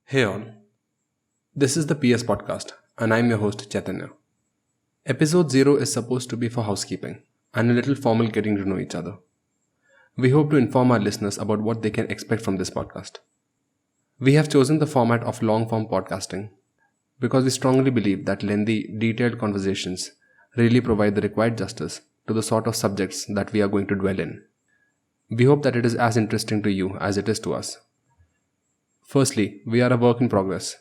Hey all, this is the PS podcast and I'm your host Chaitanya. Episode 0 is supposed to be for housekeeping and a little formal getting to know each other. We hope to inform our listeners about what they can expect from this podcast. We have chosen the format of long form podcasting because we strongly believe that lengthy, detailed conversations really provide the required justice to the sort of subjects that we are going to dwell in. We hope that it is as interesting to you as it is to us. Firstly, we are a work in progress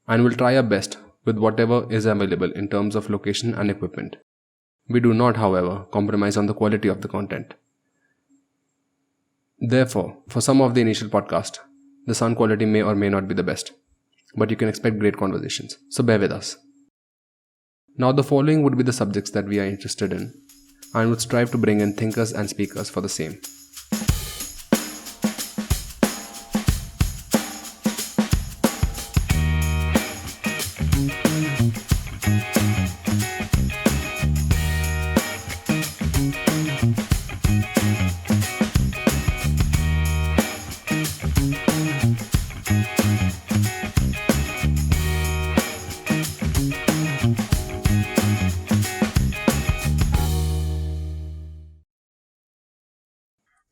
and will try our best with whatever is available in terms of location and equipment. We do not, however, compromise on the quality of the content. Therefore, for some of the initial podcast, the sound quality may or may not be the best, but you can expect great conversations, so bear with us. Now the following would be the subjects that we are interested in and would strive to bring in thinkers and speakers for the same.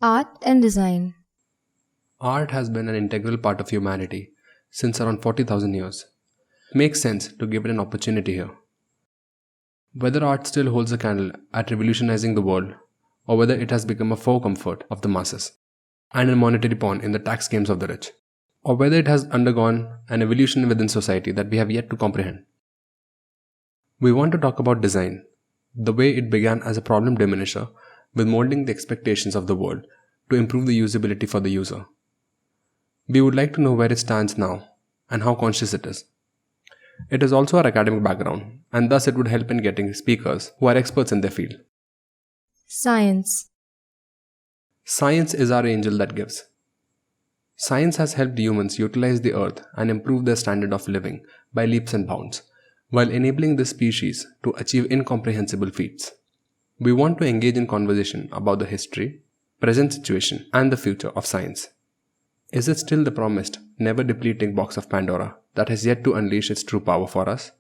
Art and design. Art has been an integral part of humanity since around 40,000 years. It makes sense to give it an opportunity here. Whether art still holds a candle at revolutionizing the world, or whether it has become a faux comfort of the masses and a monetary pawn in the tax schemes of the rich, or whether it has undergone an evolution within society that we have yet to comprehend. We want to talk about design, the way it began as a problem diminisher with molding the expectations of the world to improve the usability for the user. We would like to know where it stands now and how conscious it is. It is also our academic background, and thus it would help in getting speakers who are experts in their field. Science. Science is our angel that gives. Science has helped humans utilize the earth and improve their standard of living by leaps and bounds, while enabling this species to achieve incomprehensible feats. We want to engage in conversation about the history, present situation, and the future of science. Is it still the promised, never depleting box of Pandora that has yet to unleash its true power for us?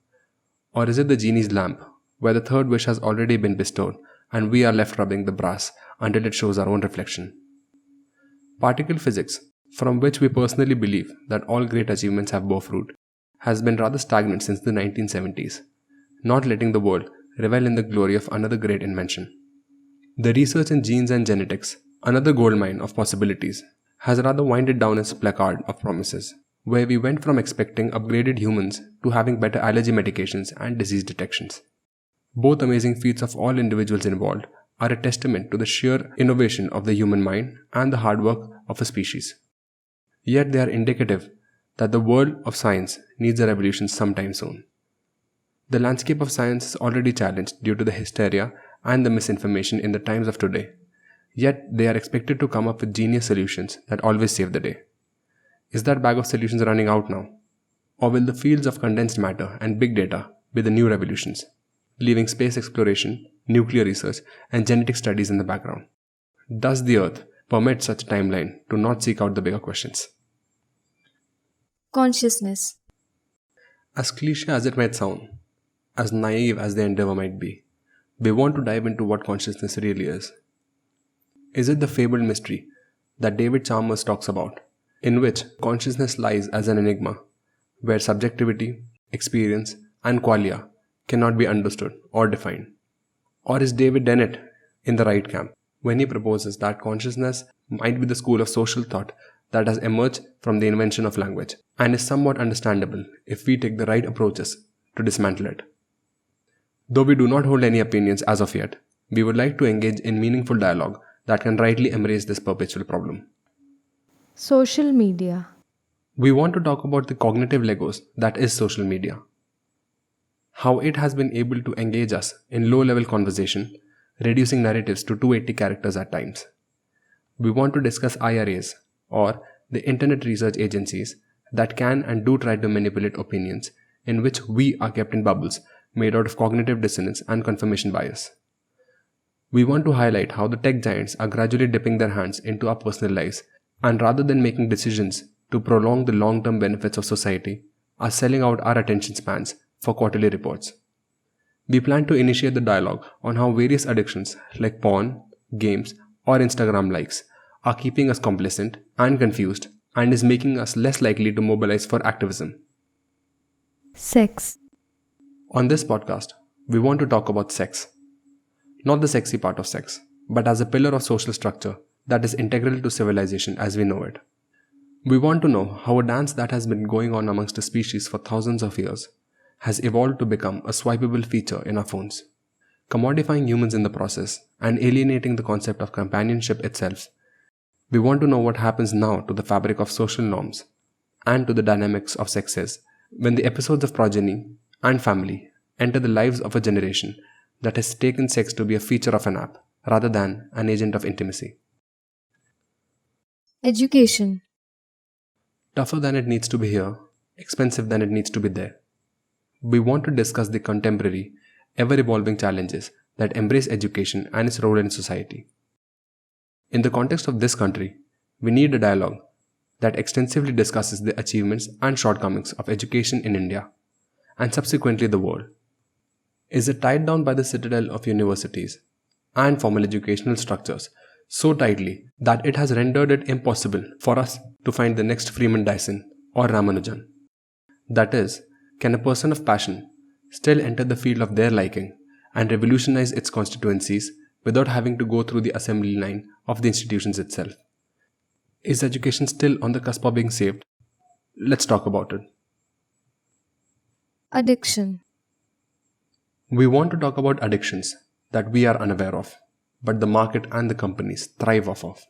Or is it the genie's lamp, where the third wish has already been bestowed and we are left rubbing the brass until it shows our own reflection? Particle physics, from which we personally believe that all great achievements have bore fruit, has been rather stagnant since the 1970s, not letting the world revel in the glory of another great invention. The research in genes and genetics, another goldmine of possibilities, has rather winded down its placard of promises, where we went from expecting upgraded humans to having better allergy medications and disease detections. Both amazing feats of all individuals involved are a testament to the sheer innovation of the human mind and the hard work of a species. Yet they are indicative that the world of science needs a revolution sometime soon. The landscape of science is already challenged due to the hysteria and the misinformation in the times of today, yet they are expected to come up with genius solutions that always save the day. Is that bag of solutions running out now? Or will the fields of condensed matter and big data be the new revolutions, leaving space exploration, nuclear research, and genetic studies in the background? Does the Earth permit such a timeline to not seek out the bigger questions? Consciousness. As cliche as it might sound, as naive as the endeavor might be, we want to dive into what consciousness really is. Is it the fabled mystery that David Chalmers talks about, in which consciousness lies as an enigma, where subjectivity, experience, and qualia cannot be understood or defined? Or is David Dennett in the right camp when he proposes that consciousness might be the school of social thought that has emerged from the invention of language and is somewhat understandable if we take the right approaches to dismantle it? Though we do not hold any opinions as of yet, we would like to engage in meaningful dialogue that can rightly embrace this perpetual problem. Social media. We want to talk about the cognitive Legos that is social media. How it has been able to engage us in low-level conversation, reducing narratives to 280 characters at times. We want to discuss IRAs, or the Internet Research Agencies, that can and do try to manipulate opinions in which we are kept in bubbles made out of cognitive dissonance and confirmation bias. We want to highlight how the tech giants are gradually dipping their hands into our personal lives, and rather than making decisions to prolong the long-term benefits of society, are selling out our attention spans for quarterly reports. We plan to initiate the dialogue on how various addictions like porn, games, or Instagram likes are keeping us complacent and confused and is making us less likely to mobilize for activism. Sex. On this podcast, we want to talk about sex. Not the sexy part of sex, but as a pillar of social structure that is integral to civilization as we know it. We want to know how a dance that has been going on amongst a species for thousands of years has evolved to become a swipeable feature in our phones, commodifying humans in the process and alienating the concept of companionship itself. We want to know what happens now to the fabric of social norms and to the dynamics of sexes when the episodes of progeny and family enter the lives of a generation that has taken sex to be a feature of an app rather than an agent of intimacy. Education. Tougher than it needs to be here, expensive than it needs to be there. We want to discuss the contemporary, ever-evolving challenges that embrace education and its role in society. In the context of this country, we need a dialogue that extensively discusses the achievements and shortcomings of education in India, and subsequently the world. Is it tied down by the citadel of universities and formal educational structures so tightly that it has rendered it impossible for us to find the next Freeman Dyson or Ramanujan? That is, can a person of passion still enter the field of their liking and revolutionize its constituencies without having to go through the assembly line of the institutions itself? Is education still on the cusp of being saved? Let's talk about it. Addiction. We want to talk about addictions that we are unaware of, but the market and the companies thrive off of.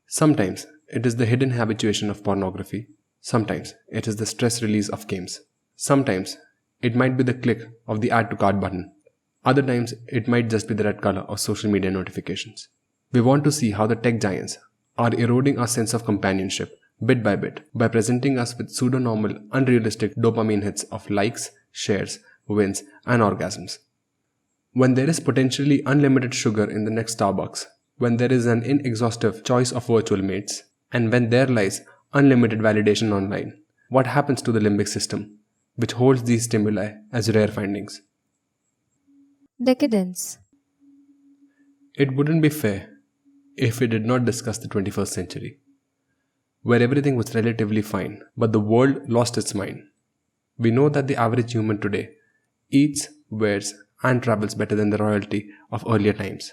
Sometimes it is the hidden habituation of pornography. Sometimes it is the stress release of games. Sometimes it might be the click of the add to cart button. Other times it might just be the red color of social media notifications. We want to see how the tech giants are eroding our sense of companionship bit by presenting us with pseudo-normal, unrealistic dopamine hits of likes, shares, wins, and orgasms. When there is potentially unlimited sugar in the next Starbucks, when there is an inexhaustive choice of virtual mates, and when there lies unlimited validation online, what happens to the limbic system, which holds these stimuli as rare findings? Decadence. It wouldn't be fair if we did not discuss the 21st century, where everything was relatively fine, but the world lost its mind. We know that the average human today eats, wears, and travels better than the royalty of earlier times.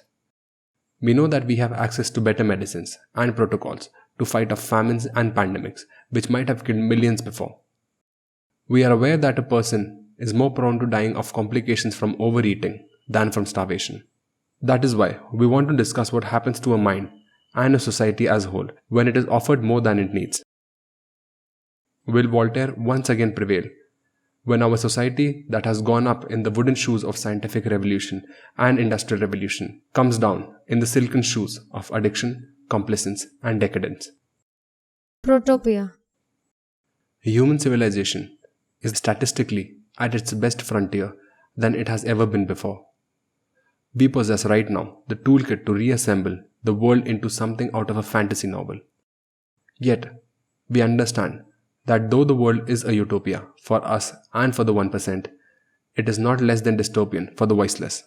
We know that we have access to better medicines and protocols to fight off famines and pandemics which might have killed millions before. We are aware that a person is more prone to dying of complications from overeating than from starvation. That is why we want to discuss what happens to a mind and a society as a whole when it is offered more than it needs. Will Voltaire once again prevail when our society that has gone up in the wooden shoes of scientific revolution and industrial revolution comes down in the silken shoes of addiction, complacence, and decadence? Protopia. Human civilization is statistically at its best frontier than it has ever been before. We possess right now the toolkit to reassemble the world into something out of a fantasy novel. Yet, we understand that though the world is a utopia for us and for the 1%, it is not less than dystopian for the voiceless.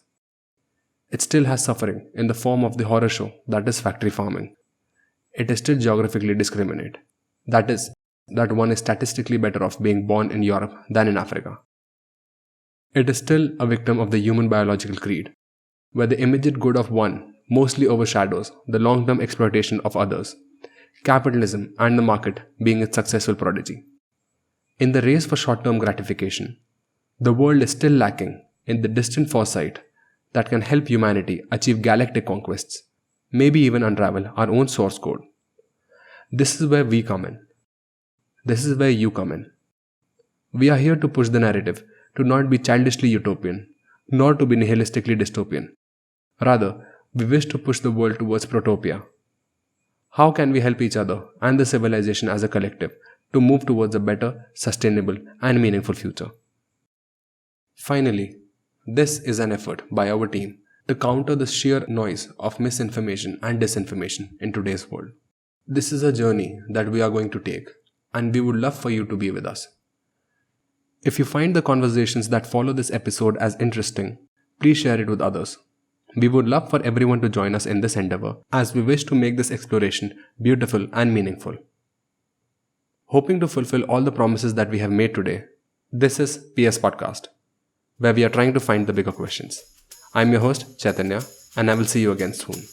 It still has suffering in the form of the horror show that is factory farming. It is still geographically discriminate. That is, that one is statistically better off being born in Europe than in Africa. It is still a victim of the human biological creed, where the immediate good of one mostly overshadows the long-term exploitation of others, capitalism and the market being its successful prodigy. In the race for short-term gratification, the world is still lacking in the distant foresight that can help humanity achieve galactic conquests, maybe even unravel our own source code. This is where we come in. This is where you come in. We are here to push the narrative to not be childishly utopian, nor to be nihilistically dystopian. Rather, we wish to push the world towards protopia. How can we help each other and the civilization as a collective to move towards a better, sustainable, and meaningful future? Finally, this is an effort by our team to counter the sheer noise of misinformation and disinformation in today's world. This is a journey that we are going to take, and we would love for you to be with us. If you find the conversations that follow this episode as interesting, please share it with others. We would love for everyone to join us in this endeavor, as we wish to make this exploration beautiful and meaningful. Hoping to fulfill all the promises that we have made today, this is PS Podcast, where we are trying to find the bigger questions. I'm your host, Chaitanya, and I will see you again soon.